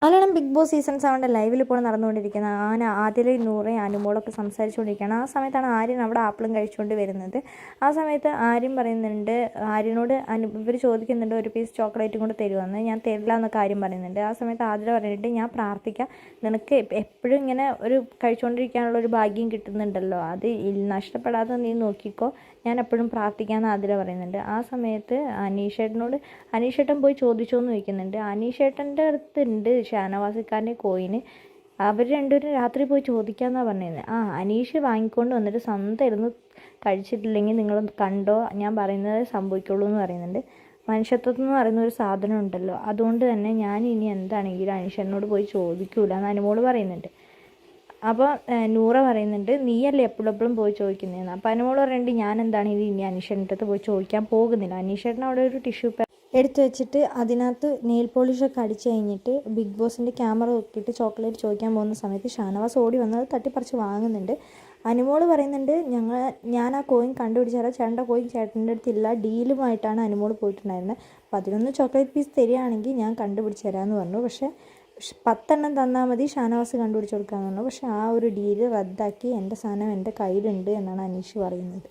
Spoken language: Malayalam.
മലയാളം ബിഗ് ബോസ് സീസൺ 7 ലൈവിൽ ഇപ്പോൾ നടന്നുകൊണ്ടിരിക്കുന്നത് ആദില നൂറയും അനുമോളൊക്കെ സംസാരിച്ചുകൊണ്ടിരിക്കുകയാണ്. ആ സമയത്താണ് ആര്യൻ അവിടെ ആപ്പിളും കഴിച്ചുകൊണ്ട് വരുന്നത്. ആ സമയത്ത് ആര്യൻ പറയുന്നുണ്ട്, ആര്യനോട് ഇവർ ചോദിക്കുന്നുണ്ട് ഒരു പീസ് ചോക്ലേറ്റും കൂടെ തരുമെന്ന്. ഞാൻ തരില്ല എന്നൊക്കെ ആര്യം പറയുന്നുണ്ട്. ആ സമയത്ത് ആദില പറഞ്ഞിട്ട് ഞാൻ പ്രാർത്ഥിക്കാം, നിനക്ക് എപ്പോഴും ഇങ്ങനെ ഒരു കഴിച്ചുകൊണ്ടിരിക്കാനുള്ള ഒരു ഭാഗ്യം കിട്ടുന്നുണ്ടല്ലോ, അത് നഷ്ടപ്പെടാതെ നീ നോക്കിക്കോ, ഞാൻ എപ്പോഴും പ്രാർത്ഥിക്കാമെന്ന് ആദില പറയുന്നുണ്ട്. ആ സമയത്ത് അനീഷേട്ടൻ പോയി ചോദിച്ചോ എന്ന് ചോദിക്കുന്നുണ്ട്. അനീഷേട്ടൻ്റെ അടുത്തുണ്ട് ഷാനവാസിക്കാരൻ്റെ കോയിന്, അവർ രണ്ടുപേരും രാത്രി പോയി ചോദിക്കാമെന്നാണ് പറഞ്ഞിരുന്നത്. അനീഷ് വാങ്ങിക്കൊണ്ട് വന്നിട്ട് സ്വന്തം ഇരുന്ന് കഴിച്ചിട്ടില്ലെങ്കിൽ നിങ്ങൾ കണ്ടോ, ഞാൻ പറയുന്നത് സംഭവിക്കുള്ളൂ എന്ന് പറയുന്നുണ്ട്. മനുഷ്യത്വം എന്ന് പറയുന്ന ഒരു സാധനം ഉണ്ടല്ലോ, അതുകൊണ്ട് തന്നെ ഞാൻ ഇനി എന്താണെങ്കിലും അനീഷേട്ടനോട് പോയി ചോദിക്കൂല എന്ന് അനുമോള് പറയുന്നുണ്ട്. അപ്പോൾ നൂറ പറയുന്നുണ്ട്, നീയല്ലേ എപ്പോഴും പോയി ചോദിക്കുന്നതെന്ന്. അപ്പോൾ അനുമോള് പറയുന്നുണ്ട്, ഞാൻ എന്താണെങ്കിലും ഇനി അനീഷേട്ടൻ്റെ അടുത്ത് പോയി ചോദിക്കാൻ പോകുന്നില്ല. അനീഷേട്ടൻ അവിടെ ഒരു ടിഷ്യൂ എടുത്തു വെച്ചിട്ട് അതിനകത്ത് നെയിൽ പോളിഷൊക്കെ അടിച്ചു കഴിഞ്ഞിട്ട് ബിഗ് ബോസിൻ്റെ ക്യാമറ നോക്കിയിട്ട് ചോക്ലേറ്റ് ചോദിക്കാൻ പോകുന്ന സമയത്ത് ഷാനവാസ് ഓടി വന്നത് തട്ടിപ്പറിച്ച് വാങ്ങുന്നുണ്ട്. അനുമോള് പറയുന്നുണ്ട്, ഞാൻ ആ കോയിൻ കണ്ടുപിടിച്ചാലോ, ചേട്ടൻ്റെ കോയിൻ ചേട്ടൻ്റെ അടുത്തില്ല, ഡീലുമായിട്ടാണ് അനുമോള് പോയിട്ടുണ്ടായിരുന്നത്. 11 ചോക്ലേറ്റ് പീസ് തരികയാണെങ്കിൽ ഞാൻ കണ്ടുപിടിച്ച് തരാമെന്ന് പറഞ്ഞു. പക്ഷേ 10 തന്നാൽ മതി, ഷാനവാസ് കണ്ടുപിടിച്ച് കൊടുക്കാമെന്ന് പറഞ്ഞു. പക്ഷേ ആ ഒരു ഡീല് റദ്ദാക്കി, എൻ്റെ സാധനം എൻ്റെ കയ്യിലുണ്ട് എന്നാണ് അനീഷ് പറയുന്നത്.